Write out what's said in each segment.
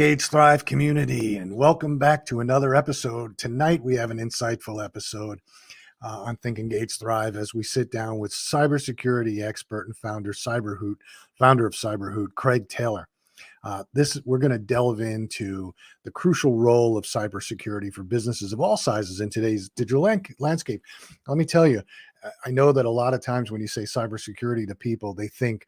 Engage, Thrive community, and welcome back to another episode. Tonight we have an insightful episode on Think, Engage, Thrive as we sit down with cybersecurity expert and founder of Cyberhoot, Craig Taylor. We're going to delve into the crucial role of cybersecurity for businesses of all sizes in today's digital landscape. Let me tell you, I know that a lot of times when you say cybersecurity to people, they think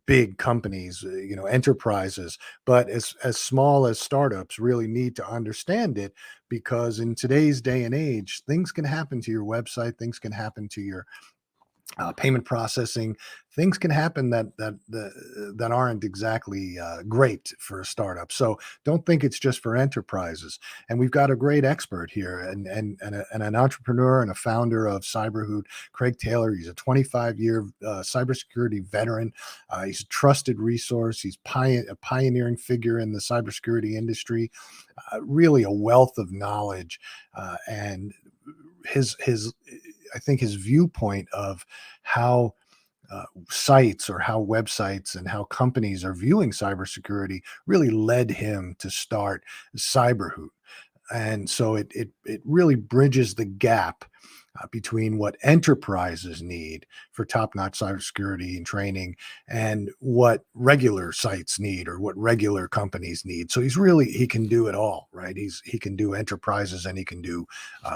big companies, enterprises, but as small as startups really need to understand it, because in today's day and age, things can happen to your website, things can happen to your payment processing. Things can happen that aren't exactly great for a startup. So don't think it's just for enterprises. And we've got a great expert here, and an entrepreneur and a founder of Cyberhoot, Craig Taylor. He's a 25-year cybersecurity veteran. He's a trusted resource. He's a pioneering figure in the cybersecurity industry. Really a wealth of knowledge, and I think his viewpoint of how sites or how websites and how companies are viewing cybersecurity really led him to start Cyberhoot. And so it really bridges the gap between what enterprises need for top-notch cybersecurity and training and what regular sites need or what regular companies need. So he can do it all, right? He can do enterprises and he can do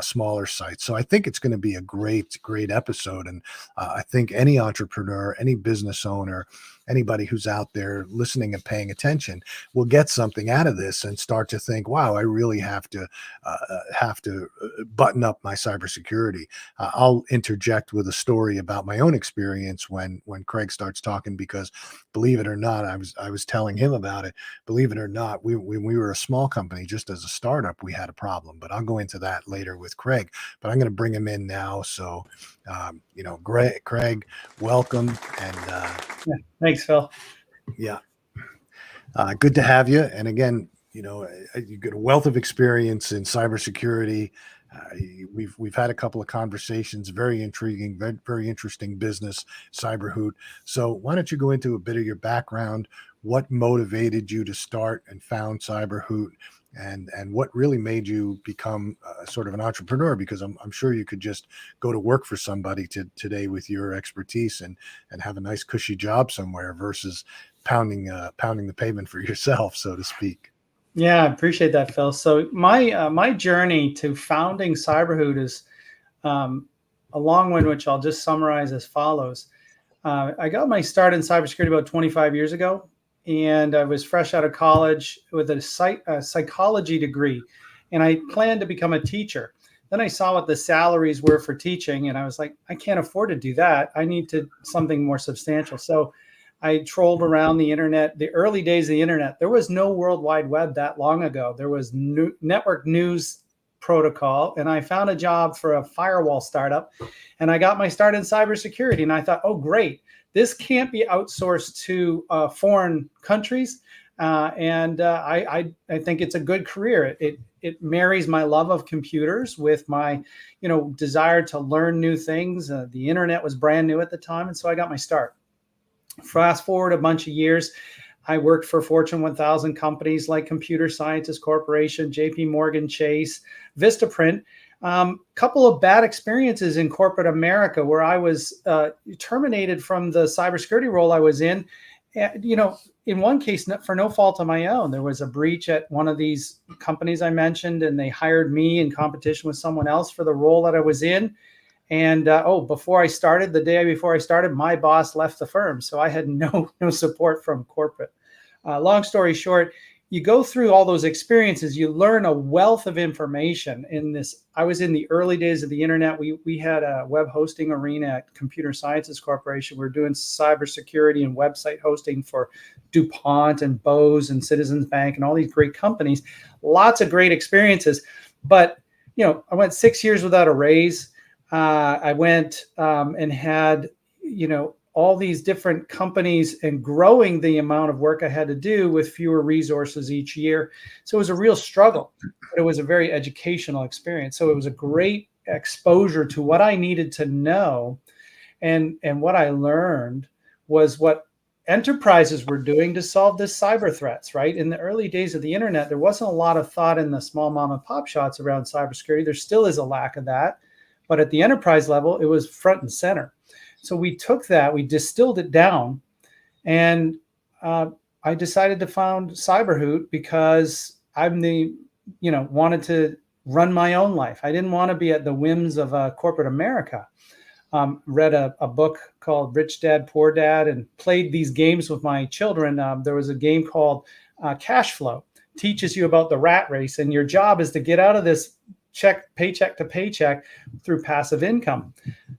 smaller sites. So I think it's going to be a great episode. And I think any entrepreneur, any business owner, anybody who's out there listening and paying attention will get something out of this and start to think, wow, I really have to button up my cybersecurity. I'll interject with a story about my own experience when Craig starts talking, because believe it or not, I was telling him about it. Believe it or not, when we were a small company, just as a startup, we had a problem. But I'll go into that later with Craig. But I'm going to bring him in now. So, Craig, welcome. And thanks, Phil. Yeah, good to have you. And again, you've got a wealth of experience in cybersecurity. We've had a couple of conversations, very intriguing, very interesting business, Cyberhoot. So why don't you go into a bit of your background, what motivated you to start and found Cyberhoot, and what really made you become sort of an entrepreneur? Because I'm sure you could just go to work for somebody today with your expertise and have a nice cushy job somewhere versus pounding the pavement for yourself, so to speak. Yeah, I appreciate that, Phil. So my journey to founding Cyberhoot is a long one, which I'll just summarize as follows. I got my start in cybersecurity about 25 years ago, and I was fresh out of college with a psychology degree, and I planned to become a teacher. Then I saw what the salaries were for teaching, and I was like, I can't afford to do that. I need something more substantial. So I trolled around the internet, the early days of the internet. There was no World Wide Web that long ago. There was network news protocol, and I found a job for a firewall startup, and I got my start in cybersecurity. And I thought, oh, great, this can't be outsourced to foreign countries. I think it's a good career. It marries my love of computers with my, desire to learn new things. The internet was brand new at the time, and so I got my start. Fast forward a bunch of years, I worked for Fortune 1000 companies like Computer Sciences Corporation, JP Morgan Chase, Vistaprint. Couple of bad experiences in corporate America where I was terminated from the cybersecurity role I was in. In one case, for no fault of my own, there was a breach at one of these companies I mentioned, and they hired me in competition with someone else for the role that I was in. And the day before I started, my boss left the firm. So I had no support from corporate. Long story short, you go through all those experiences, you learn a wealth of information in this. I was in the early days of the internet. We had a web hosting arena at Computer Sciences Corporation. We're doing cybersecurity and website hosting for DuPont and Bose and Citizens Bank and all these great companies. Lots of great experiences. But, I went 6 years without a raise. I went and had, all these different companies and growing the amount of work I had to do with fewer resources each year. So it was a real struggle, but it was a very educational experience. So it was a great exposure to what I needed to know. And what I learned was what enterprises were doing to solve this cyber threats, right? In the early days of the internet, there wasn't a lot of thought in the small mom and pop shops around cybersecurity. There still is a lack of that. But at the enterprise level, it was front and center. So we took that, we distilled it down, and I decided to found Cyberhoot because wanted to run my own life. I didn't want to be at the whims of corporate America. Read a book called Rich Dad, Poor Dad, and played these games with my children. There was a game called Cash Flow, teaches you about the rat race, and your job is to get out of this paycheck to paycheck through passive income.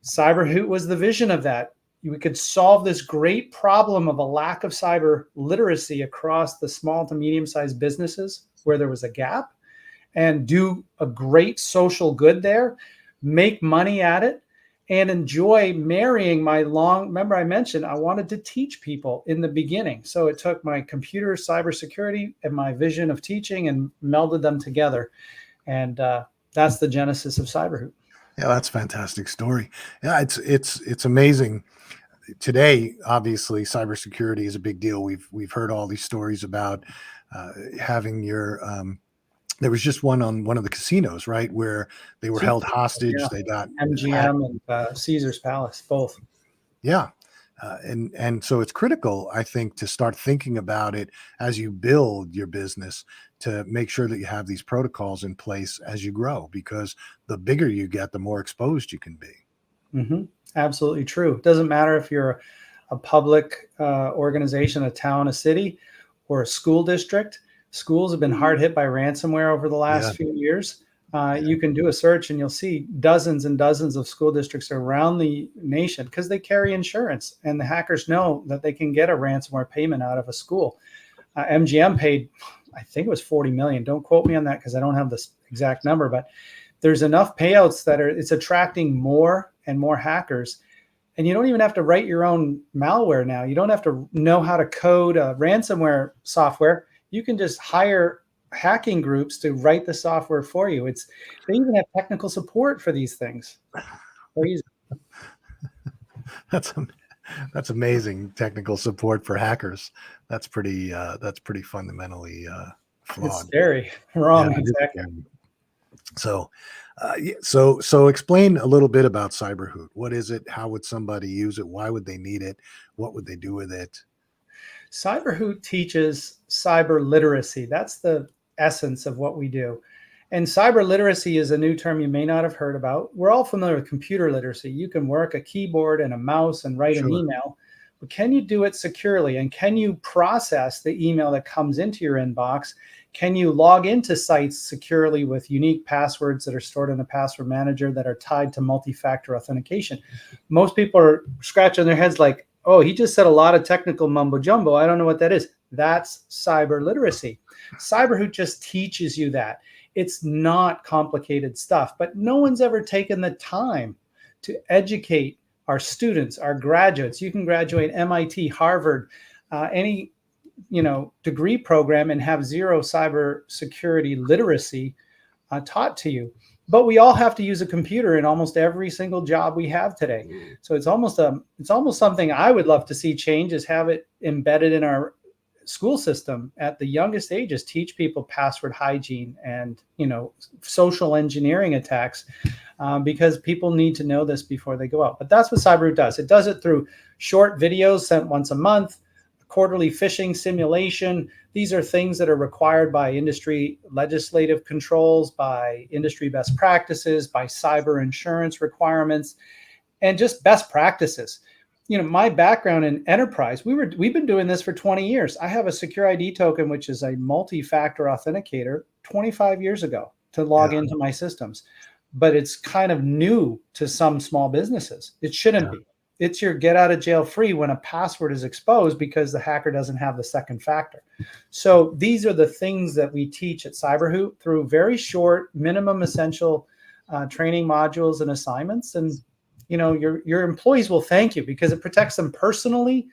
Cyberhoot was the vision of that. We could solve this great problem of a lack of cyber literacy across the small to medium-sized businesses where there was a gap, and do a great social good there, make money at it, and enjoy marrying remember I mentioned I wanted to teach people in the beginning. So it took my computer cybersecurity and my vision of teaching and melded them together. And that's the genesis of Cyberhoot. Yeah, that's a fantastic story. Yeah, it's amazing. Today, obviously, cybersecurity is a big deal. We've heard all these stories about having your there was just one on one of the casinos, right, where they were held hostage. Yeah. They got MGM and Caesar's Palace, both. Yeah. And so it's critical, I think, to start thinking about it as you build your business, to make sure that you have these protocols in place as you grow, because the bigger you get, the more exposed you can be. Mm-hmm. Absolutely true. It doesn't matter if you're a public organization, a town, a city, or a school district. Schools have been hard hit by ransomware over the last few years. You can do a search and you'll see dozens and dozens of school districts around the nation because they carry insurance, and the hackers know that they can get a ransomware payment out of a school. MGM paid, I think it was 40 million. Don't quote me on that because I don't have the exact number, but there's enough payouts that it's attracting more and more hackers. And you don't even have to write your own malware now. You don't have to know how to code a ransomware software. You can just hire hacking groups to write the software for you. They even have technical support for these things. Crazy. That's amazing. Technical support for hackers. That's pretty fundamentally flawed. It's scary. Wrong. Yeah, exactly. So explain a little bit about Cyberhoot. What is it? How would somebody use it? Why would they need it? What would they do with it? Cyberhoot teaches cyber literacy. That's the essence of what we do. And cyber literacy is a new term you may not have heard about. We're all familiar with computer literacy. You can work a keyboard and a mouse and write an email, but can you do it securely? And can you process the email that comes into your inbox? Can you log into sites securely with unique passwords that are stored in a password manager that are tied to multi-factor authentication? Most people are scratching their heads like, oh, he just said a lot of technical mumbo jumbo. I don't know what that is. That's cyber literacy. Cyberhoot just teaches you that. It's not complicated stuff, but no one's ever taken the time to educate our students, our graduates. You can graduate MIT, Harvard, any degree program and have zero cybersecurity literacy taught to you. But we all have to use a computer in almost every single job we have today. So it's almost something I would love to see change, is have it embedded in our school system at the youngest ages, teach people password hygiene and social engineering attacks, because people need to know this before they go out. But that's what Cyberhoot does. It does it through short videos sent once a month, quarterly phishing simulation. These are things that are required by industry legislative controls, by industry best practices, by cyber insurance requirements, and just best practices. My background in enterprise, we've been doing this for 20 years. I have a secure ID token, which is a multi-factor authenticator, 25 years ago to log into my systems. But it's kind of new to some small businesses. It shouldn't be. It's your get out of jail free when a password is exposed because the hacker doesn't have the second factor. So these are the things that we teach at Cyberhoot through very short, minimum essential training modules and assignments. And your employees will thank you because it protects them personally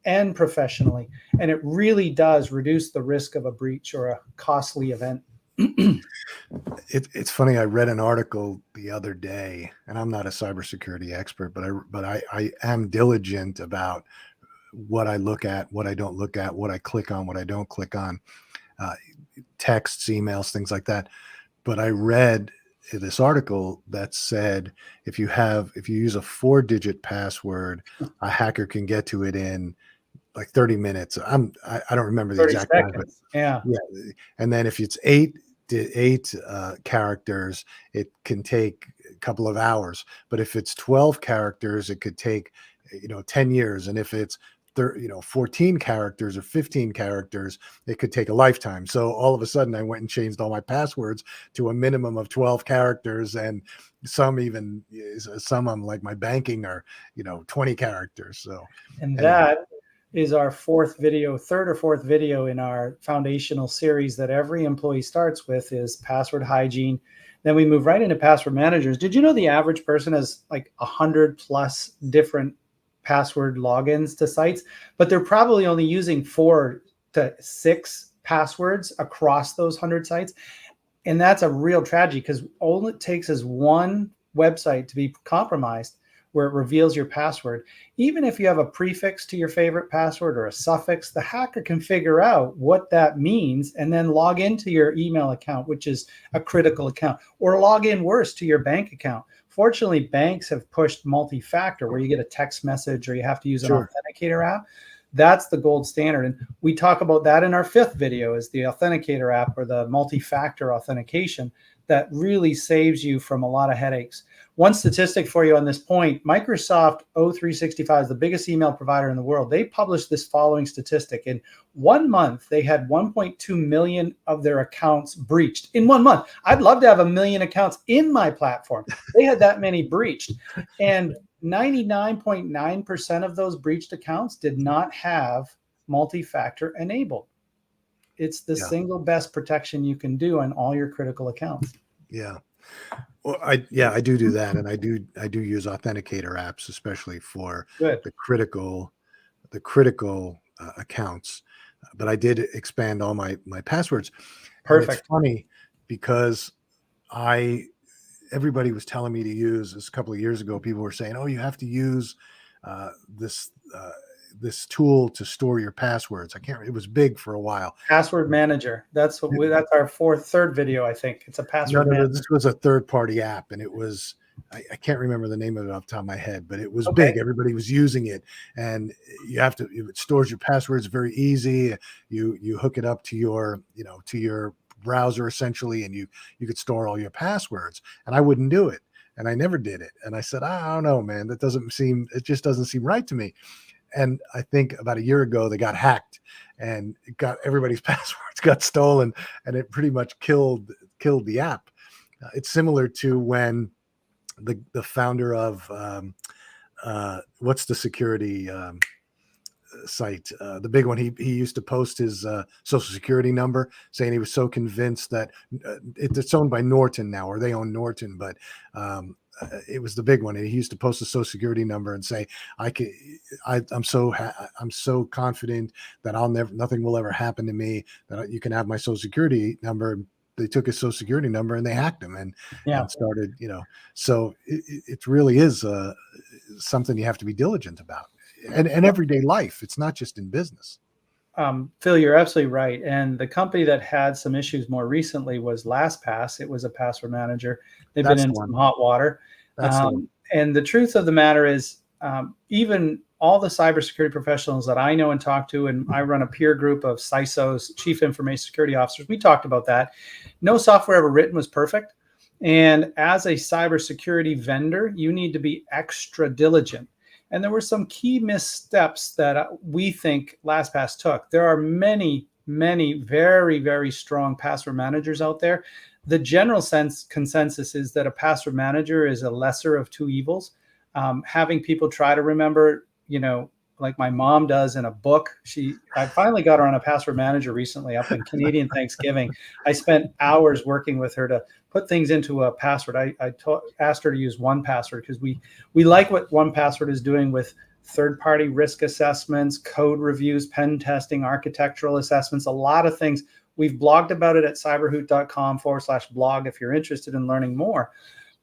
and professionally. And it really does reduce the risk of a breach or a costly event. It's funny. I read an article the other day, and I'm not a cybersecurity expert, but I am diligent about what I look at, what I don't look at, what I click on, what I don't click on, uh, texts, emails, things like that. But I read this article that said if you use a 4-digit password, a hacker can get to it in like 30 minutes. I don't remember the 30 exact time, but seconds. Yeah. yeah. And then if it's eight characters, it can take a couple of hours. But if it's 12 characters, it could take 10 years. And if it's 14 characters or 15 characters, it could take a lifetime. So all of a sudden I went and changed all my passwords to a minimum of 12 characters, and some I'm like my banking are 20 characters. So And anyway. that is our third or fourth video in our foundational series that every employee starts with is password hygiene. Then we move right into password managers. Did you know the average person has like 100 plus different password logins to sites, but they're probably only using 4 to 6 passwords across those 100 sites? And that's a real tragedy, because all it takes is one website to be compromised where it reveals your password. Even if you have a prefix to your favorite password or a suffix, the hacker can figure out what that means and then log into your email account, which is a critical account, or log in worse to your bank account. Fortunately, banks have pushed multi-factor where you get a text message or you have to use an authenticator app. That's the gold standard. And we talk about that in our 5th video, is the authenticator app or the multi-factor authentication that really saves you from a lot of headaches. One statistic for you on this point: Microsoft O365 is the biggest email provider in the world. They published this following statistic. In 1 month, they had 1.2 million of their accounts breached. In 1 month. I'd love to have 1 million accounts in my platform. They had that many breached. And 99.9% of those breached accounts did not have multi-factor enabled. It's the single best protection you can do on all your critical accounts. Yeah. Well, I do that, and I do use authenticator apps, especially for the critical accounts. But I did expand all my passwords. Perfect. And it's funny because everybody was telling me to use this a couple of years ago. People were saying, "Oh, you have to use this tool to store your passwords." It was big for a while. Password manager. That's our third video, I think. It's a password manager. This was a third-party app, and it was, I can't remember the name of it off the top of my head, but it was big. Everybody was using it, and it stores your passwords very easy. You hook it up to your browser essentially, and you could store all your passwords. And I wouldn't do it, and I never did it. And I said, I don't know, man, it just doesn't seem right to me. And I think about a year ago, they got hacked, and it got everybody's passwords got stolen, and it pretty much killed the app. It's similar to when the founder of what's the security site, the big one, he used to post his social security number, saying he was so convinced that it's owned by Norton now, or they own Norton, but it was the big one. And he used to post a social security number and say, I'm so confident that nothing will ever happen to me, that you can have my social security number. They took his social security number and they hacked him and started, so it really is something you have to be diligent about, and everyday life. It's not just in business. Phil, you're absolutely right. And the company that had some issues more recently was LastPass. It was a password manager. They've been in some hot water. And the truth of the matter is, even all the cybersecurity professionals that I know and talk to, and I run a peer group of CISOs, Chief Information Security Officers, we talked about that. No software ever written was perfect. And as a cybersecurity vendor, you need to be extra diligent. And there were some key missteps that we think LastPass took. There are many, many very, very strong password managers out there. The general consensus is that a password manager is a lesser of two evils. Having people try to remember, like my mom does in a book. I finally got her on a password manager recently up in Canadian Thanksgiving. I spent hours working with her to put things into a password. I asked her to use 1Password because we like what 1Password is doing with third-party risk assessments, code reviews, pen testing, architectural assessments, a lot of things. We've blogged about it at cyberhoot.com/blog if you're interested in learning more.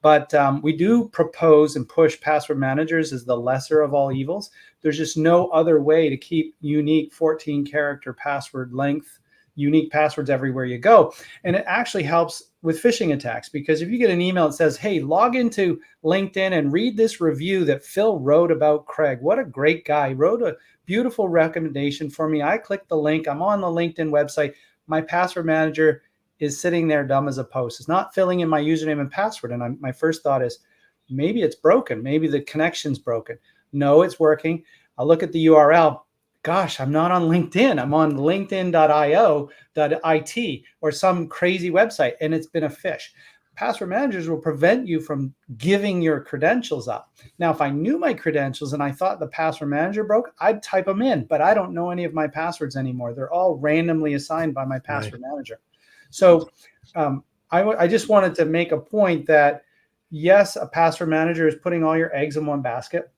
But we do propose and push password managers as the lesser of all evils. There's just no other way to keep unique 14-character password length, unique passwords everywhere you go. And it actually helps with phishing attacks, because if you get an email that says, hey, log into LinkedIn and read this review that Phil wrote about Craig. What a great guy. He wrote a beautiful recommendation for me. I clicked the link. I'm on the LinkedIn website. My password manager is sitting there dumb as a post. It's not filling in my username and password. And my first thought is, maybe it's broken. Maybe the connection's broken. No, it's working. I'll look at the URL. Gosh, I'm not on LinkedIn. I'm on linkedin.io.it or some crazy website, and it's been a phish. Password managers will prevent you from giving your credentials up. Now, if I knew my credentials and I thought the password manager broke, I'd type them in, but I don't know any of my passwords anymore. They're all randomly assigned by my password manager. So I just wanted to make a point that, yes, a password manager is putting all your eggs in one basket,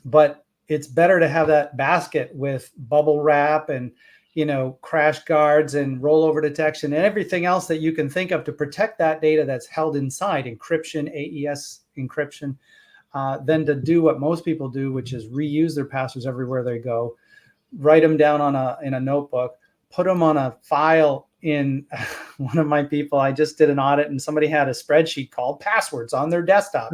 but it's better to have that basket with bubble wrap and, crash guards and rollover detection and everything else that you can think of to protect that data that's held inside, encryption, AES encryption, than to do what most people do, which is reuse their passwords everywhere they go, write them down in a notebook, put them on a file. In one of my people, I just did an audit and somebody had a spreadsheet called passwords on their desktop,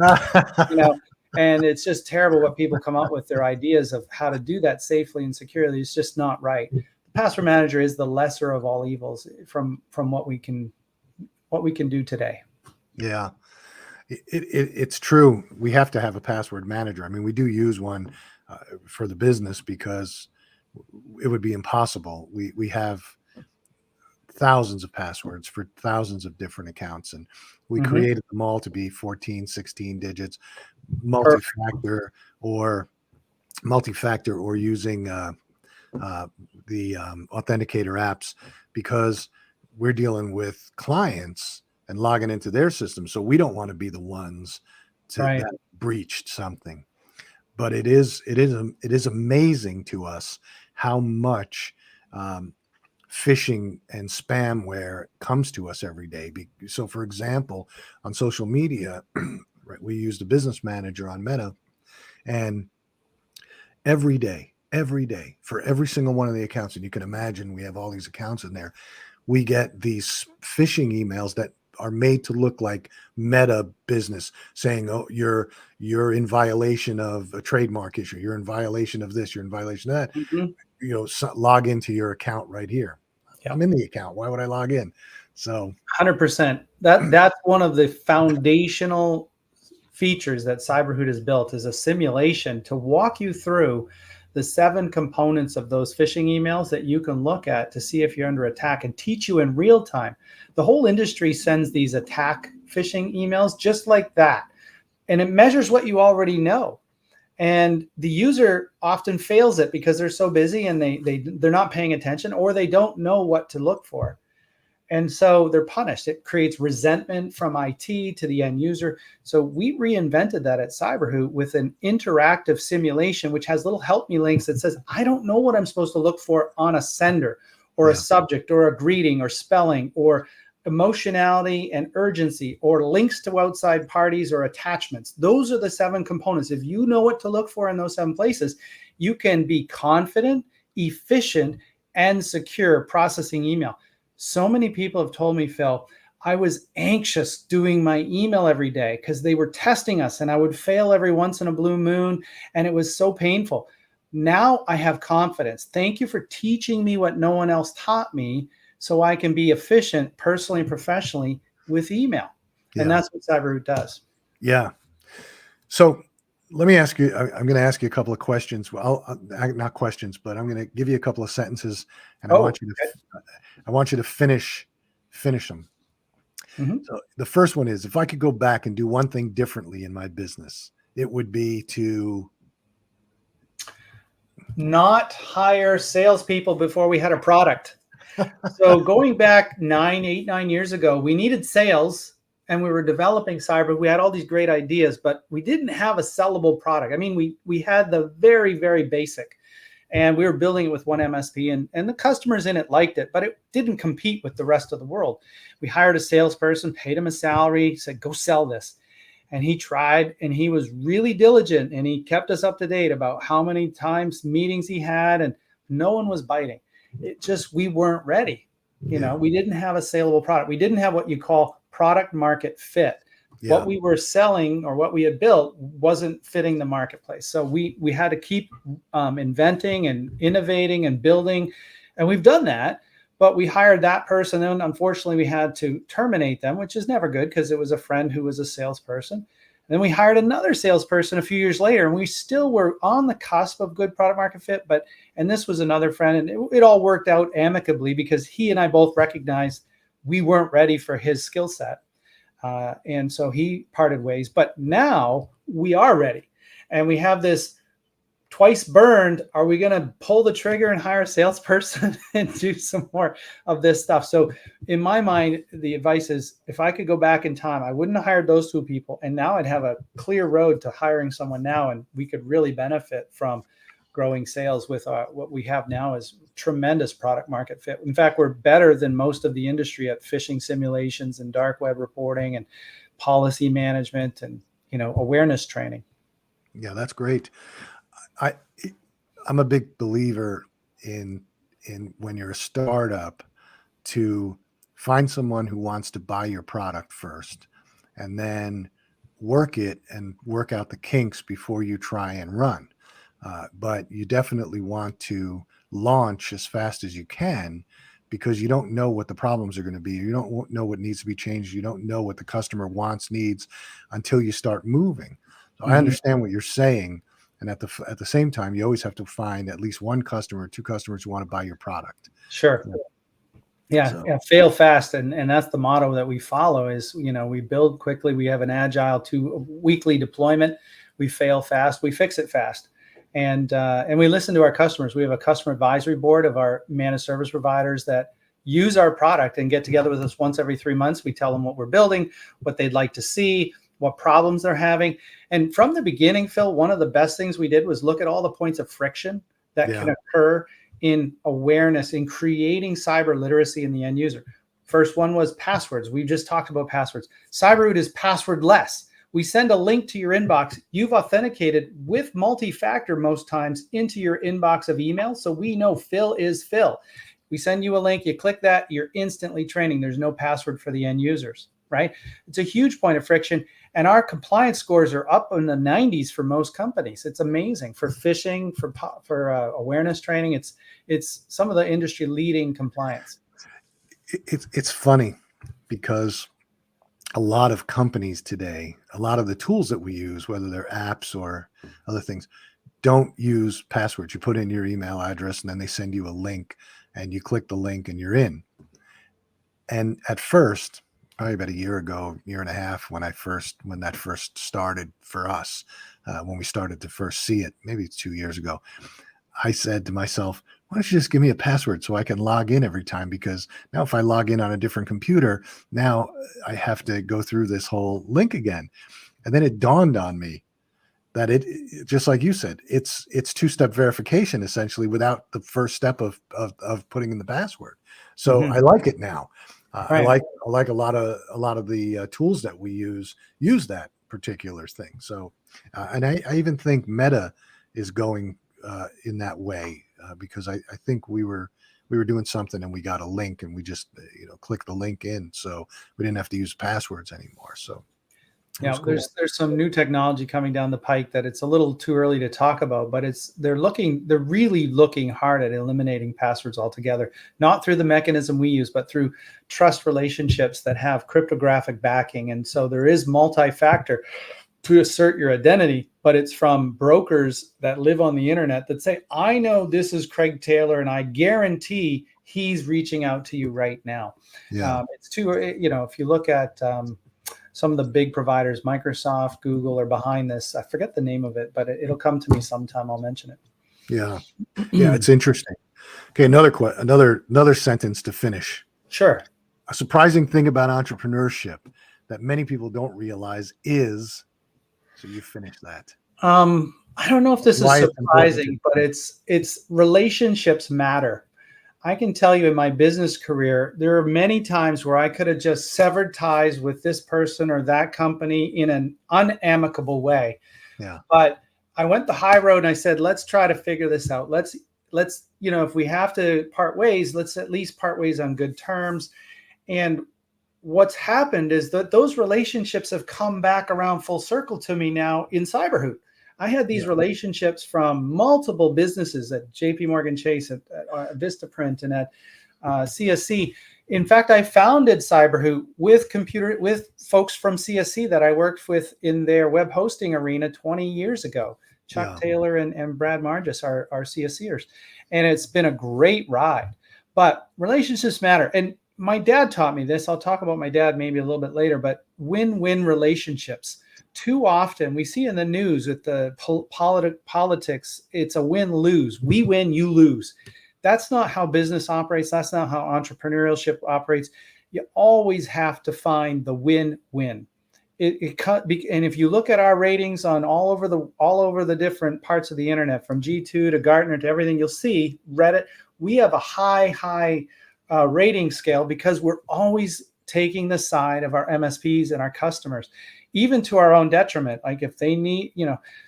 and it's just terrible what people come up with, their ideas of how to do that safely and securely. It's just not right. The password manager is the lesser of all evils from what we can do today. Yeah, it's true. We have to have a password manager. I mean, we do use one for the business because it would be impossible. We have thousands of passwords for thousands of different accounts, and we created them all to be 14, 16 digits, multi-factor or using the authenticator apps, because we're dealing with clients and logging into their system. So we don't want to be the ones that breached something. But it is amazing to us how much phishing and spamware comes to us every day. So, for example, on social media, we use the business manager on Meta, and every day, for every single one of the accounts, and you can imagine we have all these accounts in there, we get these phishing emails that are made to look like Meta business, saying, oh, you're in violation of a trademark issue, you're in violation of this, you're in violation of that. Log into your account right here. Yep. I'm in the account. Why would I log in? So 100%. That's one of the foundational features that Cyberhoot has built, is a simulation to walk you through the 7 components of those phishing emails that you can look at to see if you're under attack, and teach you in real time. The whole industry sends these attack phishing emails just like that, and it measures what you already know. And the user often fails it because they're so busy and they're not paying attention, or they don't know what to look for. And so they're punished. It creates resentment from IT to the end user. So we reinvented that at Cyberhoot with an interactive simulation, which has little help me links that says, I don't know what I'm supposed to look for on a sender or a subject or a greeting or spelling or emotionality and urgency or links to outside parties or attachments. Those are the 7 components. If you know what to look for in those 7 places, you can be confident, efficient, and secure processing email. So many people have told me, Phil, I was anxious doing my email every day because they were testing us and I would fail every once in a blue moon and it was so painful. Now I have confidence. Thank you for teaching me what no one else taught me, so I can be efficient personally and professionally with email. Yeah. And that's what Cyberhoot does. Yeah. So let me ask you, I'm going to ask you a couple of questions. Well, not questions, but I'm going to give you a couple of sentences, and I want you to finish them. So the first one is, if I could go back and do one thing differently in my business, it would be to not hire salespeople before we had a product. So going back 9 years ago, we needed sales and we were developing cyber. We had all these great ideas, but we didn't have a sellable product. I mean, we had the very, very basic, and we were building it with one MSP, and the customers in it liked it, but it didn't compete with the rest of the world. We hired a salesperson, paid him a salary, said, go sell this. and he tried, and he was really diligent, and he kept us up to date about how many times meetings he had, and no one was biting. It just, we weren't ready. We didn't have a saleable product. We didn't have what you call product market fit. What we were selling or what we had built wasn't fitting the marketplace. So we had to keep inventing and innovating and building, and we've done that. But we hired that person, and unfortunately we had to terminate them, which is never good because it was a friend who was a salesperson. And then we hired another salesperson a few years later, and we still were on the cusp of good product market fit. And this was another friend, and it all worked out amicably because he and I both recognized we weren't ready for his skill set. And so he parted ways. But now we are ready, and we have this twice burned. Are we going to pull the trigger and hire a salesperson and do some more of this stuff? So in my mind, the advice is, if I could go back in time, I wouldn't have hired those two people. And now I'd have a clear road to hiring someone now. And we could really benefit from growing sales with what we have now is tremendous product market fit. In fact, we're better than most of the industry at phishing simulations and dark web reporting and policy management and, awareness training. Yeah, that's great. I'm a big believer in when you're a startup, to find someone who wants to buy your product first, and then work out the kinks before you try and run. But you definitely want to launch as fast as you can, because you don't know what the problems are going to be. You don't know what needs to be changed. You don't know what the customer wants, needs, until you start moving. So I understand what you're saying. And at the same time, you always have to find at least one customer or two customers who want to buy your product. Sure. Yeah. Fail fast. And that's the motto that we follow is, we build quickly. We have an agile weekly deployment. We fail fast. We fix it fast. And we listen to our customers. We have a customer advisory board of our managed service providers that use our product and get together with us once every 3 months. We tell them what we're building, what they'd like to see, what problems they're having. And from the beginning, Phil, one of the best things we did was look at all the points of friction that can occur in awareness, in creating cyber literacy in the end user. First one was passwords. We just talked about passwords. Cyberhoot is passwordless. We send a link to your inbox. You've authenticated with multi-factor most times into your inbox of email. So we know Phil is Phil. We send you a link. You click that. You're instantly training. There's no password for the end users, right? It's a huge point of friction. And our compliance scores are up in the 90s for most companies. It's amazing for phishing, for awareness training. It's some of the industry leading compliance. It's funny because a lot of companies today, a lot of the tools that we use, whether they're apps or other things, don't use passwords. You put in your email address and then they send you a link, and you click the link and you're in. And at first, probably about a year and a half, when that first started for us, when we started to first see it, maybe 2 years ago, I said to myself, why don't you just give me a password so I can log in every time? Because now if I log in on a different computer, now I have to go through this whole link again. And then it dawned on me that it just like you said, it's two-step verification essentially without the first step of putting in the password. So I like it now. Right. I like a lot of the tools that we use that particular thing. So, and I even think Meta is going in that way, because I think we were doing something and we got a link and we just click the link in, so we didn't have to use passwords anymore. So yeah, cool. There's some new technology coming down the pike that it's a little too early to talk about, but they're really looking hard at eliminating passwords altogether, not through the mechanism we use, but through trust relationships that have cryptographic backing. And so there is multi-factor to assert your identity, but it's from brokers that live on the internet that say, I know this is Craig Taylor and I guarantee he's reaching out to you right now. Yeah. It's too, if you look at some of the big providers, Microsoft, Google, are behind this. I forget the name of it, but it'll come to me sometime. I'll mention it. Yeah. Yeah. It's interesting. Okay. Another sentence to finish. Sure. A surprising thing about entrepreneurship that many people don't realize is, so you finish that. I don't know if this is surprising, but it's relationships matter. I can tell you in my business career, there are many times where I could have just severed ties with this person or that company in an unamicable way. Yeah. But I went the high road and I said, let's try to figure this out. Let's, if we have to part ways, let's at least part ways on good terms. And what's happened is that those relationships have come back around full circle to me now in Cyberhoot. I had these relationships from multiple businesses at JP Morgan Chase, at Vistaprint, and at CSC. In fact, I founded Cyberhoot with folks from CSC that I worked with in their web hosting arena 20 years ago. Chuck Taylor and Brad Margis are CSCers. And it's been a great ride. But relationships matter. And my dad taught me this. I'll talk about my dad maybe a little bit later, but win-win relationships. Too often we see in the news with the politics, it's a win-lose. We win, you lose. That's not how business operates. That's not how entrepreneurship operates. You always have to find the win-win. And if you look at our ratings on all over the different parts of the internet, from G2 to Gartner to everything, you'll see Reddit. We have a high rating scale because we're always taking the side of our MSPs and our customers, even to our own detriment. Like if they need,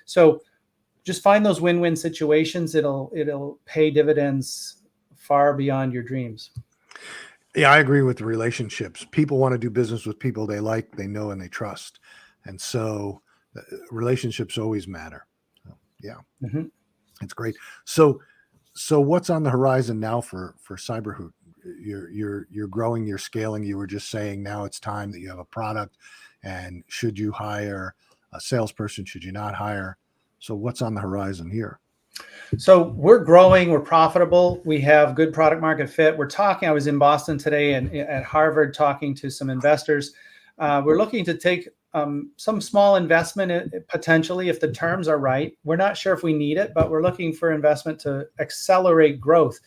so just find those win-win situations. It'll pay dividends far beyond your dreams. Yeah, I agree with the relationships. People want to do business with people they like, they know, and they trust. And so relationships always matter. Yeah. Mm-hmm. It's great. So what's on the horizon now for Cyberhoot? You're growing, you're scaling. You were just saying now it's time that you have a product, and should you hire a salesperson? Should you not hire? So what's on the horizon here? So we're growing, we're profitable, we have good product market fit. I was in Boston today and at Harvard talking to some investors. We're looking to take some small investment potentially if the terms are right. We're not sure if we need it, but we're looking for investment to accelerate growth.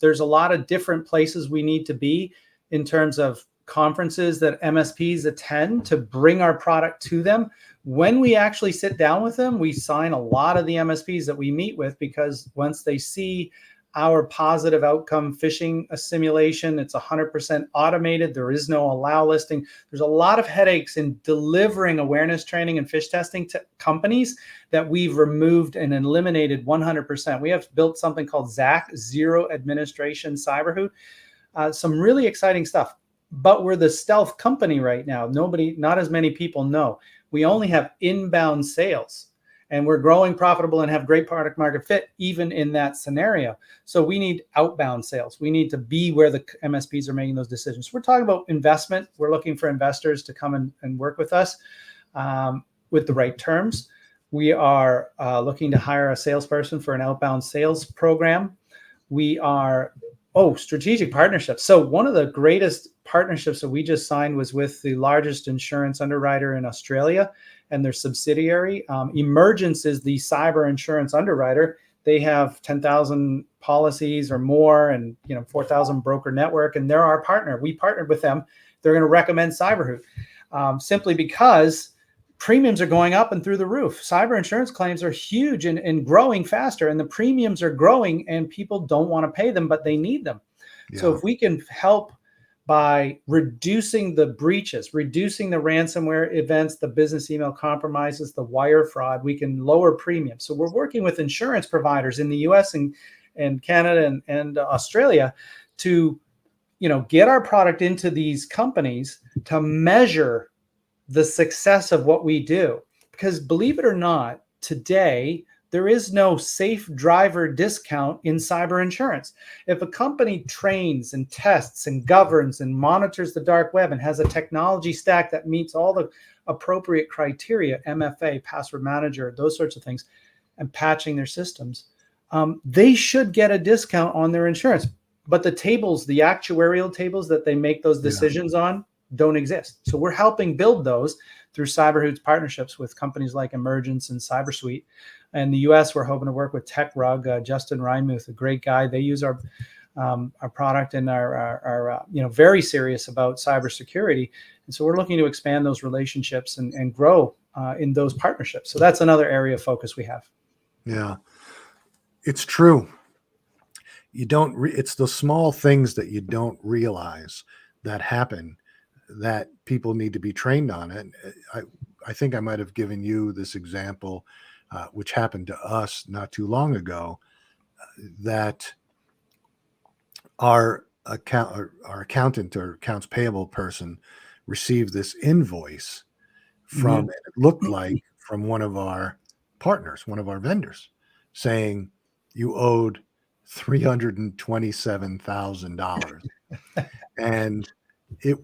There's a lot of different places we need to be in terms of conferences that MSPs attend to bring our product to them. When we actually sit down with them, we sign a lot of the MSPs that we meet with, because once they see our positive outcome phishing simulation, it's 100% automated. There is no allow listing. There's a lot of headaches in delivering awareness training and phish testing to companies that we've removed and eliminated 100%. We have built something called ZAC, Zero Administration Cyberhoot. Some really exciting stuff. But we're the stealth company right now. Not as many people know. We only have inbound sales, and we're growing profitable and have great product market fit even in that scenario. So we need outbound sales. We need to be where the MSPs are making those decisions. We're talking about investment. We're looking for investors to come and work with us with the right terms. We are looking to hire a salesperson for an outbound sales program. We are strategic partnerships. So one of the greatest partnerships that we just signed was with the largest insurance underwriter in Australia and their subsidiary. Emergence is the cyber insurance underwriter. They have 10,000 policies or more, and 4,000 broker network, and they're our partner. We partnered with them. They're going to recommend Cyberhoot simply because premiums are going up and through the roof. Cyber insurance claims are huge and growing faster, and the premiums are growing, and people don't want to pay them, but they need them. Yeah. So if we can help by reducing the breaches, reducing the ransomware events, the business email compromises, the wire fraud, we can lower premiums. So we're working with insurance providers in the US and Canada and Australia to get our product into these companies to measure the success of what we do. Because believe it or not, today, there is no safe driver discount in cyber insurance. If a company trains and tests and governs and monitors the dark web and has a technology stack that meets all the appropriate criteria, MFA, password manager, those sorts of things, and patching their systems, they should get a discount on their insurance. But the tables, the actuarial tables that they make those decisions on, don't exist. So we're helping build those through Cyberhoot's partnerships with companies like Emergence and CyberSuite. In the US, we're hoping to work with TechRug, Justin Reimuth, a great guy. They use our product and are very serious about cybersecurity. And so we're looking to expand those relationships and grow in those partnerships. So that's another area of focus we have. Yeah, it's true. you don't it's the small things that you don't realize that happen that people need to be trained on it. I think I might have given you this example, which happened to us not too long ago, that our accountant or accounts payable person received this invoice from, Mhm. and it looked like from one of our partners, one of our vendors, saying you owed $327,000. And it,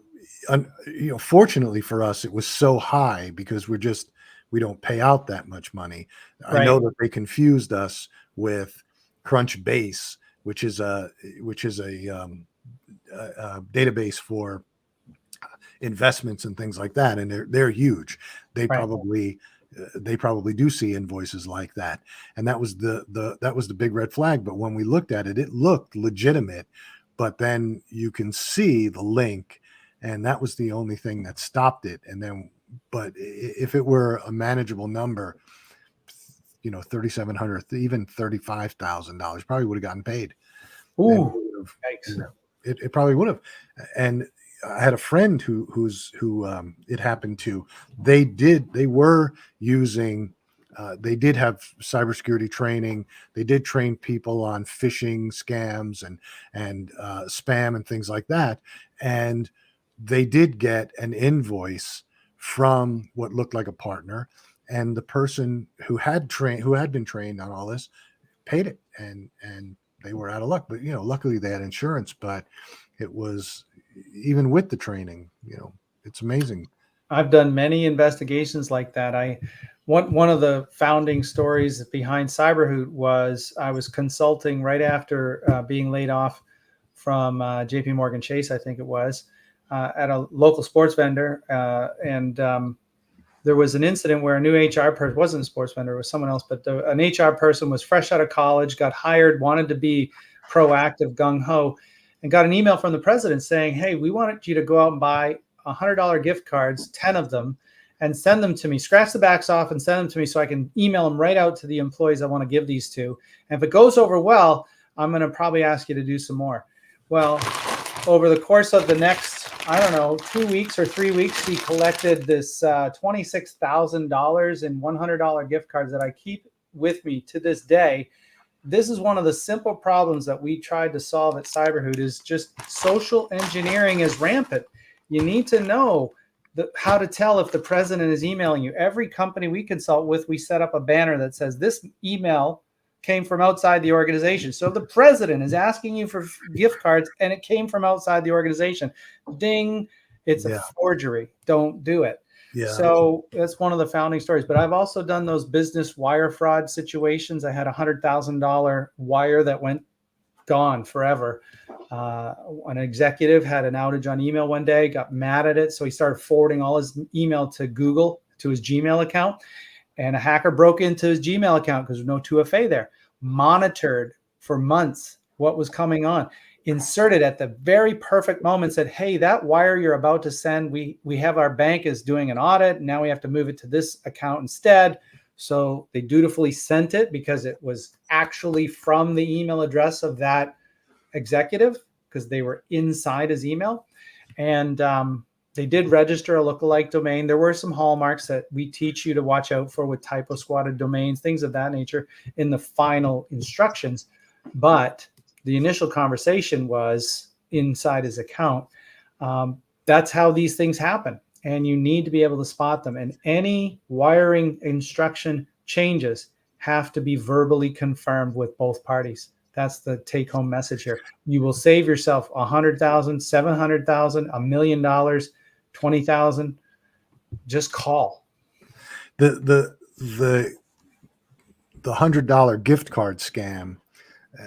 fortunately for us, it was so high because we don't pay out that much money. I know Right. that they confused us with Crunchbase, which is a database for investments and things like that, and they're huge. They Right. probably they probably do see invoices like that, and that was the big red flag. But when we looked at it, it looked legitimate, but then you can see the link, and that was the only thing that stopped it. And then, but if it were a manageable number, 3,700, even $35,000, probably would have gotten paid, and Ooh, you yikes. know, it probably would have. And I had a friend who it happened to. They were using. They did have cybersecurity training. They did train people on phishing scams and spam and things like that. And they did get an invoice from what looked like a partner, and the person who had been trained on all this paid it, and they were out of luck. But luckily they had insurance. But it was, even with the training, it's amazing. I've done many investigations like that. One of the founding stories behind Cyberhoot was I was consulting right after being laid off from J.P. Morgan Chase, I think it was, at a local sports vendor, and there was an incident where a new HR person, wasn't a sports vendor, it was someone else, but an HR person was fresh out of college, got hired, wanted to be proactive, gung ho, and got an email from the president saying, "Hey, we want you to go out and buy $100 gift cards, 10 of them, and send them to me. Scratch the backs off and send them to me so I can email them right out to the employees I want to give these to. And if it goes over well, I'm going to probably ask you to do some more." Well, over the course of the next, I don't know, 2 weeks or 3 weeks, he collected this $26,000 in $100 gift cards that I keep with me to this day. This is one of the simple problems that we tried to solve at Cyberhoot, is just social engineering is rampant. You need to know how to tell if the president is emailing you. Every company we consult with, we set up a banner that says this email came from outside the organization. So if the president is asking you for gift cards and it came from outside the organization, ding, it's a Yeah, forgery. Don't do it. yeah, So that's one of the founding stories. But I've also done those business wire fraud situations. I had $100,000 wire that went gone forever. An executive had an outage on email one day, got mad at it. So he started forwarding all his email to Google, to his Gmail account. And a hacker broke into his Gmail account because there's no 2FA there, monitored for months what was coming on, inserted at the very perfect moment, said, "Hey, that wire you're about to send, we have, our bank is doing an audit, and now we have to move it to this account instead." So they dutifully sent it because it was actually from the email address of that executive, because they were inside his email. And they did register a lookalike domain. There were some hallmarks that we teach you to watch out for with typo squatted domains, things of that nature in the final instructions. But the initial conversation was inside his account. That's how these things happen. And you need to be able to spot them. And any wiring instruction changes have to be verbally confirmed with both parties. That's the take home message here. You will save yourself 100,000, 700,000, $1 million, 20,000. Just call. the $100 gift card scam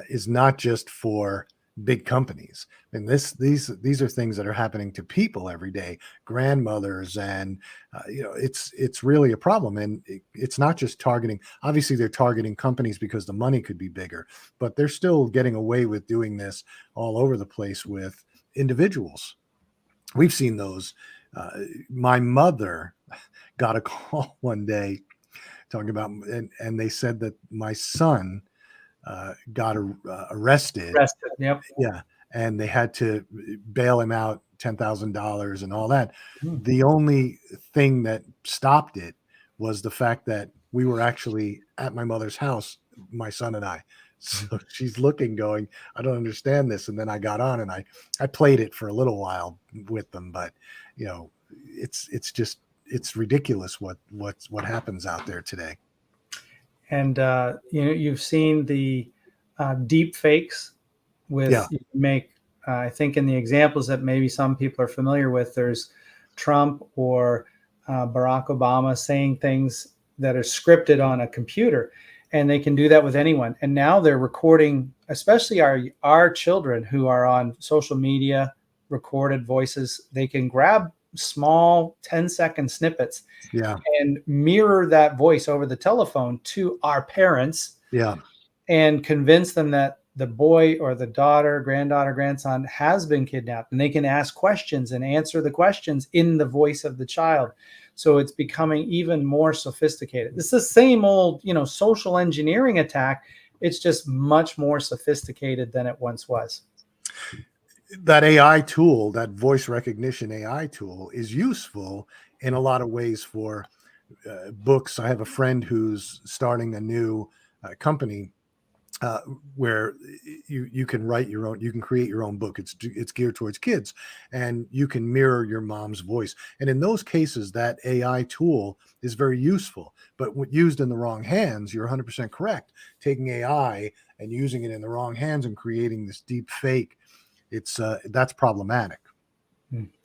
is not just for big companies. And these are things that are happening to people every day, grandmothers, and it's really a problem. And it's not just targeting. Obviously, they're targeting companies because the money could be bigger, but they're still getting away with doing this all over the place with individuals. We've seen those. My mother got a call one day talking about, and they said that my son got arrested. Rested. Yep. Yeah, and they had to bail him out $10,000 and all that. Mm. The only thing that stopped it was the fact that we were actually at my mother's house, my son and I. So she's looking, going, I don't understand this. And then I got on and I played it for a little while with them, but you know, it's just it's ridiculous what happens out there today. And you've seen the deep fakes Yeah, with you can make. I think in the examples that maybe some people are familiar with, there's Trump or Barack Obama saying things that are scripted on a computer, and they can do that with anyone. And now they're recording, especially our children who are on social media, recorded voices. They can grab small 10-second snippets yeah, and mirror that voice over the telephone to our parents yeah. and convince them that the boy or the daughter, granddaughter, grandson has been kidnapped, and they can ask questions and answer the questions in the voice of the child. So it's becoming even more sophisticated. It's the same old, social engineering attack. It's just much more sophisticated than it once was. That AI tool, that voice recognition AI tool, is useful in a lot of ways for books. I have a friend who's starting a new company where you can write your own, you can create your own book. It's geared towards kids, and you can mirror your mom's voice. And in those cases, that AI tool is very useful. But when used in the wrong hands, you're 100% correct. Taking AI and using it in the wrong hands and creating this deep fake, that's problematic.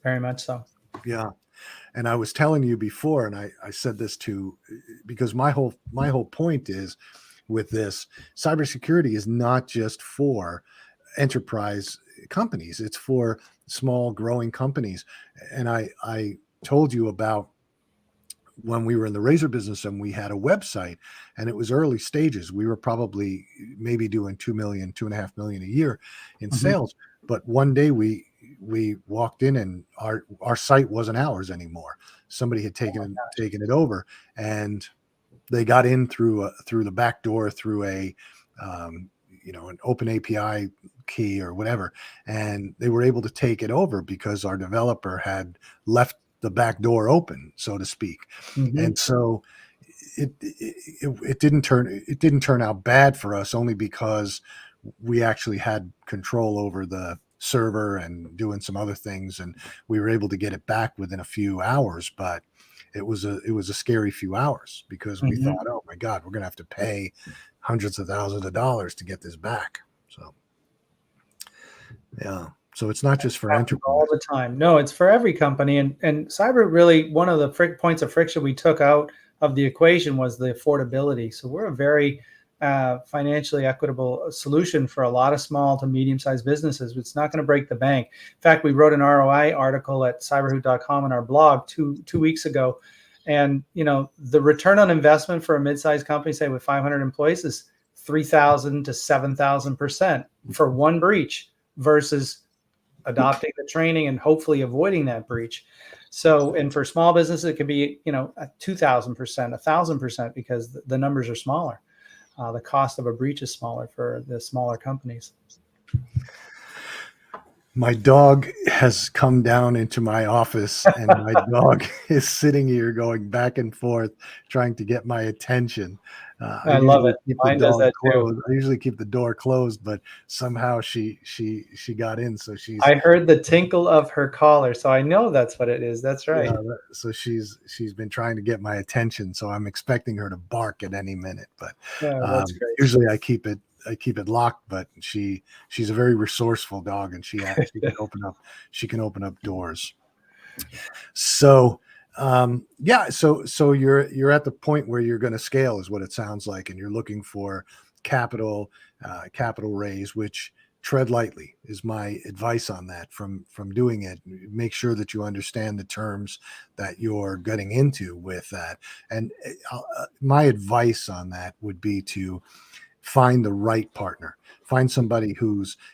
Very much so. Yeah. And I was telling you before, and I said this because my whole point is with this, cybersecurity is not just for enterprise companies, it's for small growing companies. And I told you about when we were in the razor business and we had a website, and it was early stages. We were probably maybe doing 2 million, 2.5 million a year in Mhm. sales. But one day we walked in and our site wasn't ours anymore. Somebody had taken it over, and they got in through the back door through um, an open API key or whatever, and they were able to take it over because our developer had left the back door open, so to speak. Mhm. And so it didn't turn out bad for us, only because we actually had control over the server and doing some other things, and we were able to get it back within a few hours. But it was a scary few hours because we Mhm. thought, oh my God, we're gonna have to pay hundreds of thousands of dollars to get this back. So yeah, so it's not just for Happens all enterprise. the time. No, it's for every company. And cyber, really, one of the points of friction we took out of the equation was the affordability. So we're a very financially equitable solution for a lot of small to medium-sized businesses. It's not going to break the bank. In fact, we wrote an ROI article at cyberhoot.com in our blog two weeks ago. And the return on investment for a mid-sized company, say with 500 employees, is 3,000 to 7,000% for one breach versus adopting the training and hopefully avoiding that breach. So, and for small businesses, it could be, 2,000%, 1,000%, because the numbers are smaller. The cost of a breach is smaller for the smaller companies. My dog has come down into my office, and my dog is sitting here going back and forth trying to get my attention. I I love usually it. keep the Mine does dog that too. closed. I usually keep the door closed, but somehow she got in. So she's I heard the tinkle of her collar, so I know that's what it is. That's yeah. right. So she's been trying to get my attention. So I'm expecting her to bark at any minute. But That's great. usually I keep it locked. But she's a very resourceful dog, and she can open up doors. So yeah, so you're at the point where you're going to scale, is what it sounds like, and you're looking for capital raise, which tread lightly is my advice on that. From doing it, make sure that you understand the terms that you're getting into with that. And my advice on that would be to find the right partner. Find somebody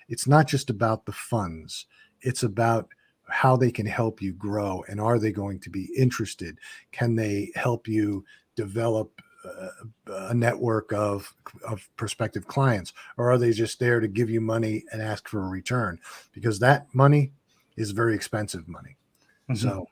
it's not just about the funds, it's about how they can help you grow, and are they going to be interested? Can they help you develop a network of prospective clients, or are they just there to give you money and ask for a return? Because that money is very expensive money. So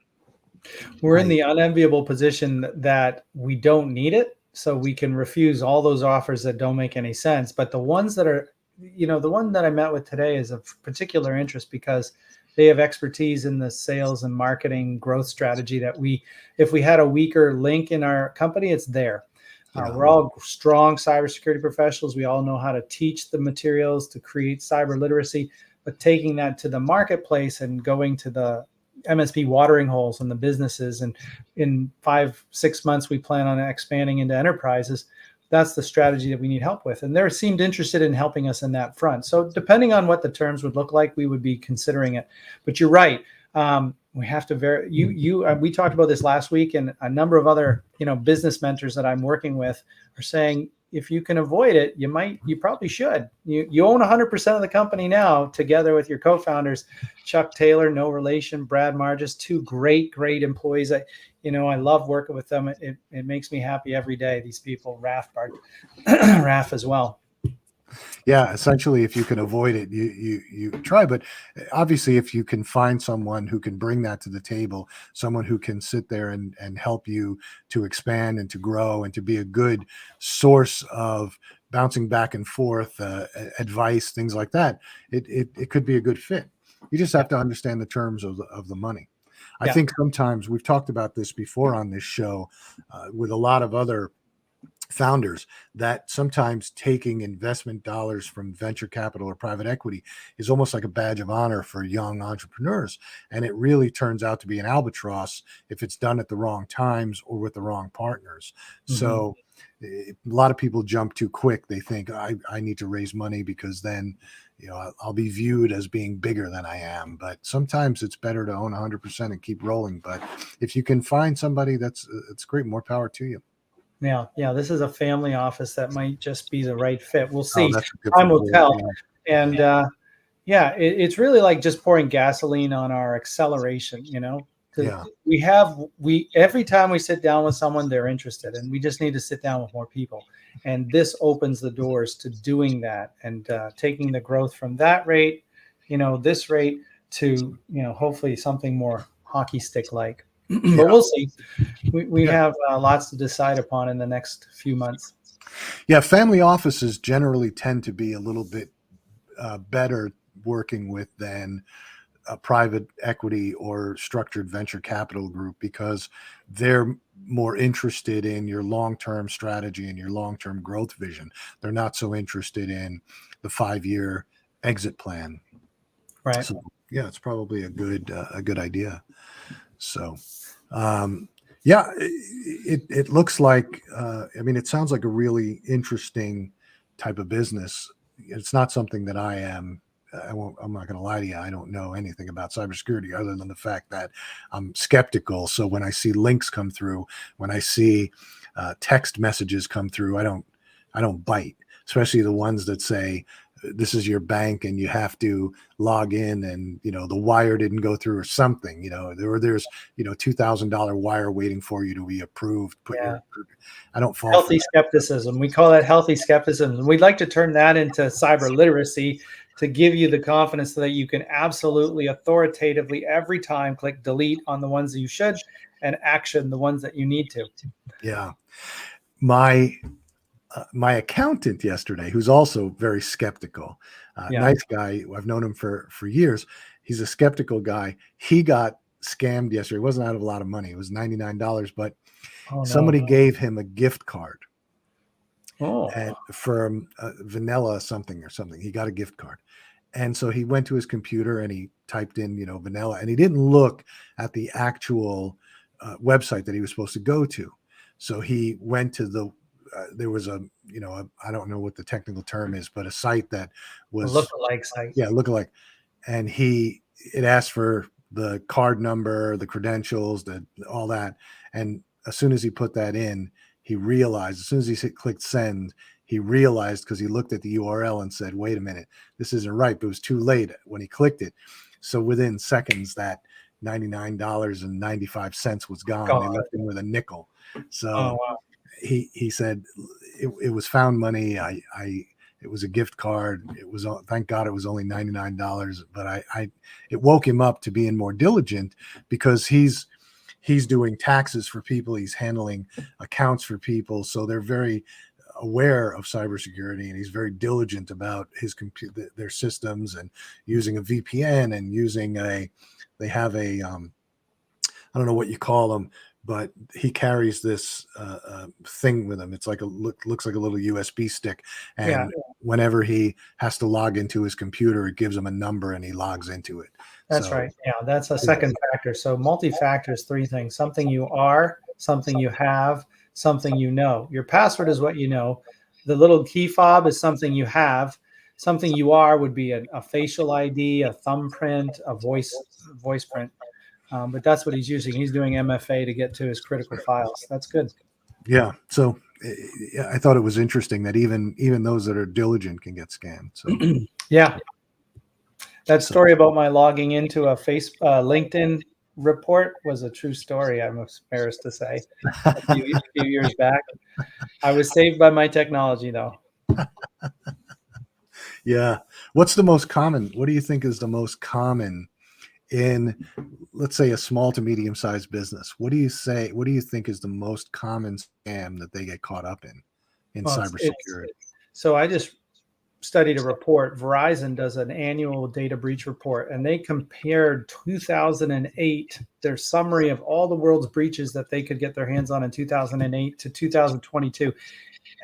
we're in the unenviable position that we don't need it, so we can refuse all those offers that don't make any sense. But the ones that are, the one that I met with today is of particular interest because they have expertise in the sales and marketing growth strategy that if we had a weaker link in our company, it's there. We're all strong cybersecurity professionals. We all know how to teach the materials to create cyber literacy, but taking that to the marketplace and going to the MSP watering holes and the businesses, and in 5-6 months we plan on expanding into enterprises. That's the strategy that we need help with, and they seemed interested in helping us in that front. So depending on what the terms would look like, we would be considering it. But you're right, we have to we talked about this last week, and a number of other business mentors that I'm working with are saying, if you can avoid it, you probably should. You own 100% of the company now, together with your co-founders, Chuck Taylor, no relation, Brad Margis, two great employees. I love working with them. It makes me happy every day. These people, Raf as well. Yeah, essentially, if you can avoid it, you try. But obviously, if you can find someone who can bring that to the table, someone who can sit there and help you to expand and to grow and to be a good source of bouncing back and forth, advice, things like that, it could be a good fit. You just have to understand the terms of the money. I think sometimes we've talked about this before on this show with a lot of other founders, that sometimes taking investment dollars from venture capital or private equity is almost like a badge of honor for young entrepreneurs. And it really turns out to be an albatross if it's done at the wrong times or with the wrong partners. So a lot of people jump too quick. They think I need to raise money because then I'll be viewed as being bigger than I am. But sometimes it's better to own 100% and keep rolling. But if you can find somebody, it's great. More power to you. Yeah. This is a family office that might just be the right fit. We'll see. Oh, Time will tell. And it's really like just pouring gasoline on our acceleration. Every time we sit down with someone, they're interested, and we just need to sit down with more people. And this opens the doors to doing that and taking the growth from that rate, this rate to hopefully something more hockey stick like. But we'll see. We have lots to decide upon in the next few months. Yeah, family offices generally tend to be a little bit better working with than a private equity or structured venture capital group, because they're more interested in your long-term strategy and your long-term growth vision. They're not so interested in the 5-year exit plan. Right. So, yeah, it's probably a good idea. So, it looks like, it sounds like a really interesting type of business. It's not something that I'm not going to lie to you. I don't know anything about cybersecurity other than the fact that I'm skeptical. So when I see links come through, when I see text messages come through, I don't bite, especially the ones that say, this is your bank and you have to log in and the wire didn't go through or something, there's $2,000 wire waiting for you to be approved. I don't fall healthy skepticism. We call that healthy skepticism. We'd like to turn that into cyber literacy to give you the confidence so that you can absolutely authoritatively every time click delete on the ones that you should and action the ones that you need to. Yeah. My accountant yesterday, who's also very skeptical, nice guy. I've known him for years. He's a skeptical guy. He got scammed yesterday. It wasn't out of a lot of money. It was $99, but somebody gave him a gift card. And from Vanilla something. He got a gift card. And so he went to his computer and he typed in, Vanilla, and he didn't look at the actual website that he was supposed to go to. So he went to there was I don't know what the technical term is, but a site that was a lookalike site. Yeah, lookalike. And it asked for the card number, the credentials, all that. And as soon as he put that in, he realized, as soon as he clicked send, he realized, because he looked at the URL and said, wait a minute, this isn't right. But it was too late when he clicked it. So within seconds, that $99.95 was gone. They left him with a nickel. So he said it was found money. It was a gift card. It was, thank God it was only $99, but it woke him up to being more diligent, because he's doing taxes for people. He's handling accounts for people. So they're very aware of cybersecurity, and he's very diligent about their systems, and using a VPN, and they have a, I don't know what you call them, but he carries this thing with him. It's like looks like a little USB stick. And whenever he has to log into his computer, it gives him a number and he logs into it. That's right. Yeah, that's a second factor. So multi-factor is three things: something you are, something you have, something you know. Your password is what you know. The little key fob is something you have. Something you are would be a facial ID, a thumbprint, a voice print. But that's what he's using. He's doing MFA to get to his critical files. That's good. Yeah. So I thought it was interesting that even those that are diligent can get scammed. So yeah. That story about my logging into a LinkedIn report was a true story, I'm embarrassed to say. A few years back. I was saved by my technology, though. Yeah. What's the most common? What do you think is the most common in, let's say, a small to medium-sized business? What do you think is the most common scam that they get caught up in cybersecurity? So I just studied a report. Verizon does an annual data breach report, and they compared 2008, their summary of all the world's breaches that they could get their hands on in 2008 to 2022.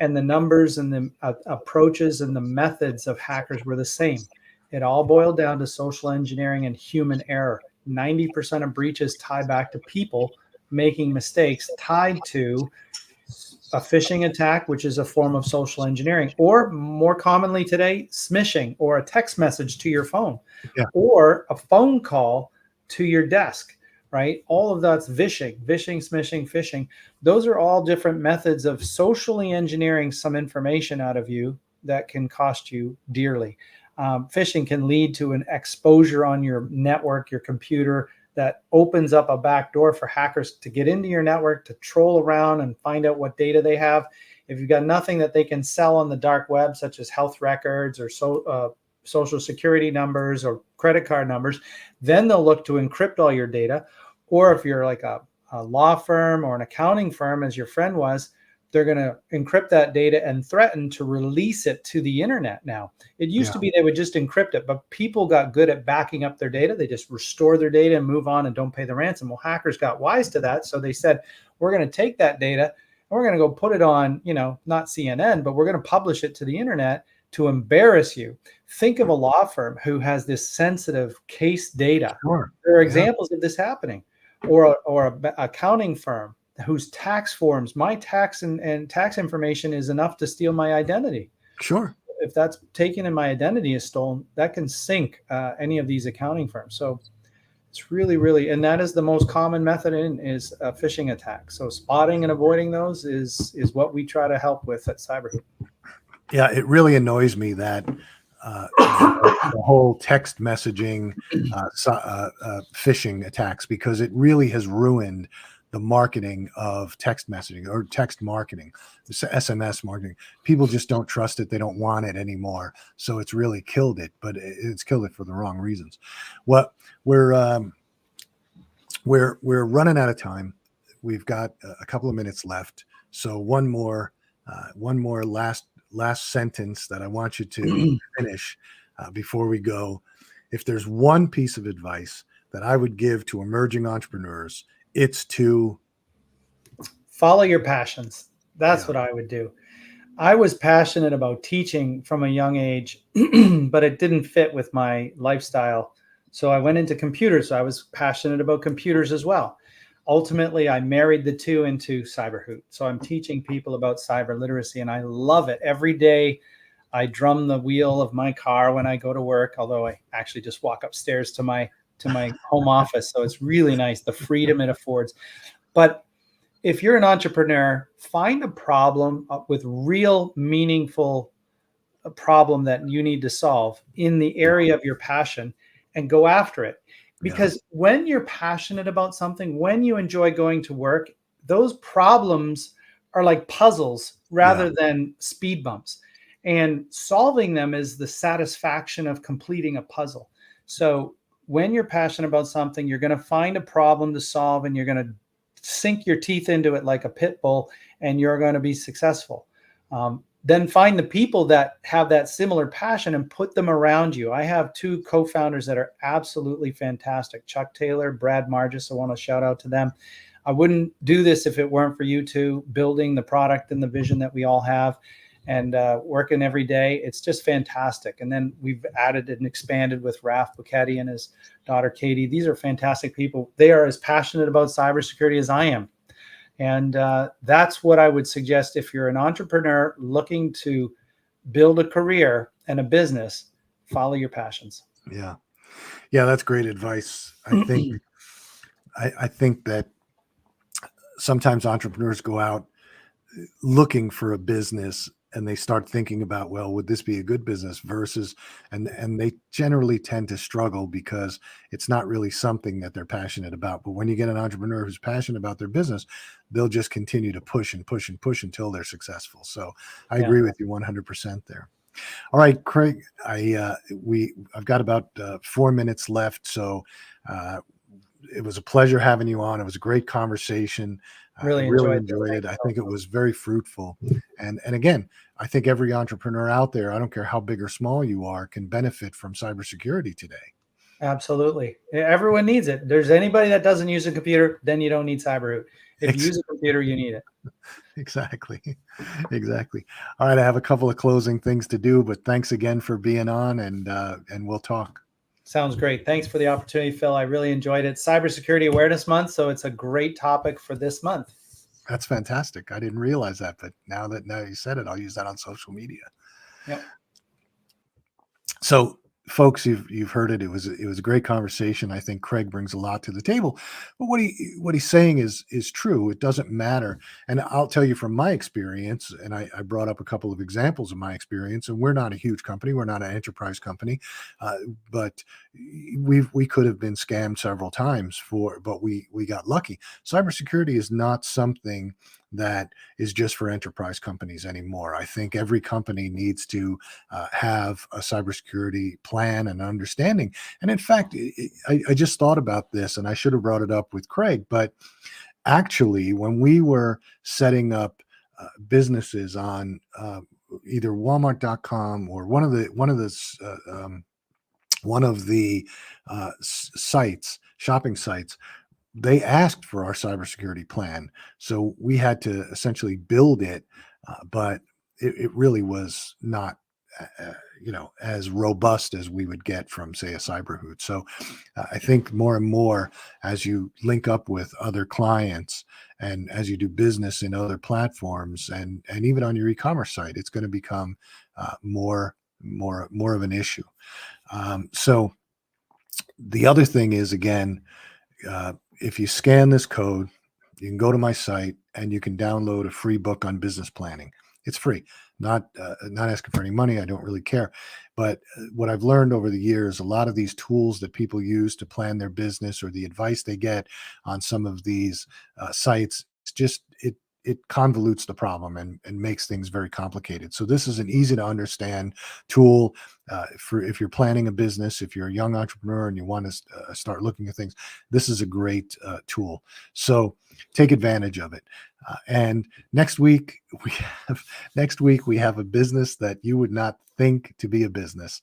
And the numbers and the approaches and the methods of hackers were the same. It all boiled down to social engineering and human error. 90% of breaches tie back to people making mistakes tied to a phishing attack, which is a form of social engineering, or more commonly today, smishing, or a text message to your phone, or a phone call to your desk, right? All of that's vishing, smishing, phishing. Those are all different methods of socially engineering some information out of you that can cost you dearly. Phishing can lead to an exposure on your network, your computer, that opens up a back door for hackers to get into your network, to troll around and find out what data they have. If you've got nothing that they can sell on the dark web, such as health records or social security numbers or credit card numbers, then they'll look to encrypt all your data. Or if you're like a law firm or an accounting firm, as your friend was, they're going to encrypt that data and threaten to release it to the internet now. It used to be they would just encrypt it, but people got good at backing up their data. They just restore their data and move on and don't pay the ransom. Well, hackers got wise to that. So they said, we're going to take that data and we're going to go put it on, not CNN, but we're going to publish it to the internet to embarrass you. Think of a law firm who has this sensitive case data. Sure. There are examples of this happening. Or an accounting firm whose tax forms, my tax and tax information is enough to steal my identity. Sure. If that's taken and my identity is stolen, that can sink any of these accounting firms. So it's really, really, and that is the most common method is a phishing attack. So spotting and avoiding those is what we try to help with at Cyberhoot. Yeah, it really annoys me that the whole text messaging phishing attacks, because it really has ruined the marketing of text messaging or text marketing, SMS marketing. People just don't trust it. They don't want it anymore. So it's really killed it, but it's killed it for the wrong reasons. Well, we're running out of time. We've got a couple of minutes left. So one more last sentence that I want you to finish before we go. If there's one piece of advice that I would give to emerging entrepreneurs, it's to follow your passions. That's what I would do. I was passionate about teaching from a young age, but it didn't fit with my lifestyle. So I went into computers. So I was passionate about computers as well. Ultimately, I married the two into Cyberhoot. So I'm teaching people about cyber literacy, and I love it. Every day, I drum the wheel of my car when I go to work, although I actually just walk upstairs to my home office. So it's really nice, the freedom it affords. But if you're an entrepreneur, find a problem with real meaningful problem that you need to solve in the area of your passion and go after it. Because when you're passionate about something, when you enjoy going to work, those problems are like puzzles Yeah. rather than speed bumps. And solving them is the satisfaction of completing a puzzle. So when you're passionate about something, you're going to find a problem to solve and you're going to sink your teeth into it like a pit bull, and you're going to be successful. Then find the people that have that similar passion and put them around you. I have two co-founders that are absolutely fantastic, Chuck Taylor, Brad Margis. I want to shout out to them. I wouldn't do this if it weren't for you two building the product and the vision that we all have, and working every day. It's just fantastic. And then we've added and expanded with Raf Buketti and his daughter, Katie. These are fantastic people. They are as passionate about cybersecurity as I am. And that's what I would suggest if you're an entrepreneur looking to build a career and a business, follow your passions. Yeah. Yeah, that's great advice. I think that sometimes entrepreneurs go out looking for a business and they start thinking about, well, would this be a good business versus, and they generally tend to struggle because it's not really something that they're passionate about. But when you get an entrepreneur who's passionate about their business, they'll just continue to push and push and push until they're successful. So I agree with you 100% there. All right, Craig, I've got about 4 minutes left. So it was a pleasure having you on. It was a great conversation. Really I really enjoyed enjoyed it. I think it was very fruitful. And again, I think every entrepreneur out there, I don't care how big or small you are, can benefit from cybersecurity today. Absolutely. Everyone needs it. There's anybody that doesn't use a computer, then you don't need Cyberhoot. If you use a computer, you need it. Exactly. Exactly. All right. I have a couple of closing things to do, but thanks again for being on, and we'll talk. Sounds great. Thanks for the opportunity, Phil. I really enjoyed it. Cybersecurity Awareness Month, so it's a great topic for this month. That's fantastic. I didn't realize that, but now you said it, I'll use that on social media. Yep. So, folks, you've heard it. It was a great conversation. I think Craig brings a lot to the table. But what he's saying is true. It doesn't matter. And I'll tell you from my experience, and I brought up a couple of examples of my experience. And we're not a huge company. We're not an enterprise company, but we could have been scammed several times but we got lucky. Cybersecurity is not something that is just for enterprise companies anymore. I think every company needs to have a cybersecurity plan and understanding. And in fact, I just thought about this, and I should have brought it up with Craig, but actually, when we were setting up businesses on either Walmart.com or one of the sites, shopping sites, they asked for our cybersecurity plan. So we had to essentially build it, but it really was not, as robust as we would get from, say, a Cyberhoot. So I think more and more as you link up with other clients and as you do business in other platforms and even on your e-commerce site, it's going to become more of an issue. So the other thing is, again, if you scan this code, you can go to my site and you can download a free book on business planning. It's free, not asking for any money. I don't really care. But what I've learned over the years, a lot of these tools that people use to plan their business or the advice they get on some of these sites, it convolutes the problem and makes things very complicated. So this is an easy to understand tool for if you're planning a business, if you're a young entrepreneur and you want to start looking at things. This is a great tool. So take advantage of it. And next week we have a business that you would not think to be a business.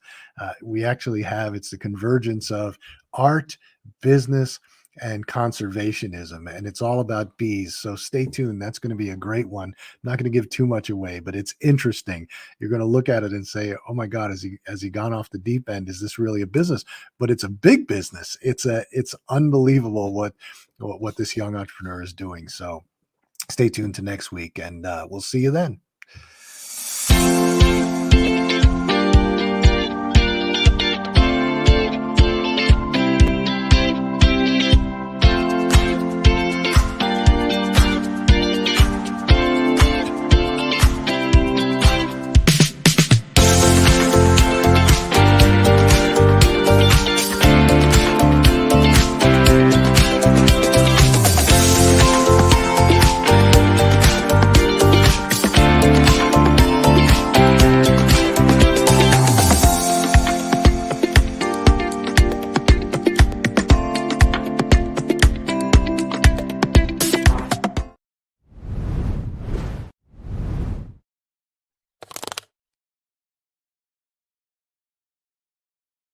It's the convergence of art, business, and conservationism, and it's all about bees. So stay tuned. That's going to be a great one. I'm not going to give too much away, but it's interesting. You're going to look at it and say, oh my God, has he gone off the deep end? Is this really a business? But it's a big business. It's unbelievable what this young entrepreneur is doing. So stay tuned to next week, and we'll see you then.